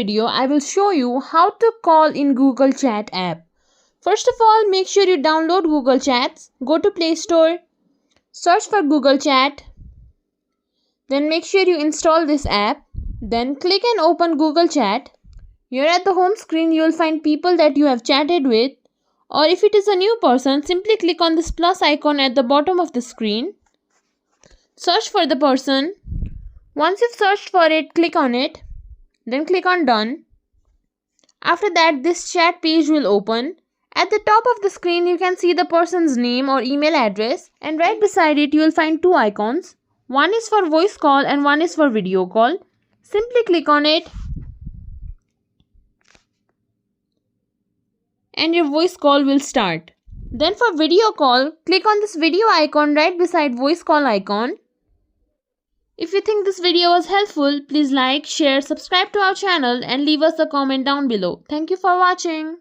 video, I will show you how to call in Google Chat app. First of all, make sure you download Google Chats. Go to Play Store, search for Google Chat. Then make sure you install this app. Then click and open Google Chat. Here at the home screen, you will find people that you have chatted with. Or if it is a new person, simply click on this plus icon at the bottom of the screen. Search for the person. Once you've searched for it, click on it. Then click on done. After that, this chat page will open. At the top of the screen, you can see the person's name or email address. And right beside it, you will find two icons. One is for voice call and one is for video call. Simply click on it. And your voice call will start. Then for video call, click on this video icon right beside voice call icon. If you think this video was helpful, please like, share, subscribe to our channel and leave us a comment down below. Thank you for watching.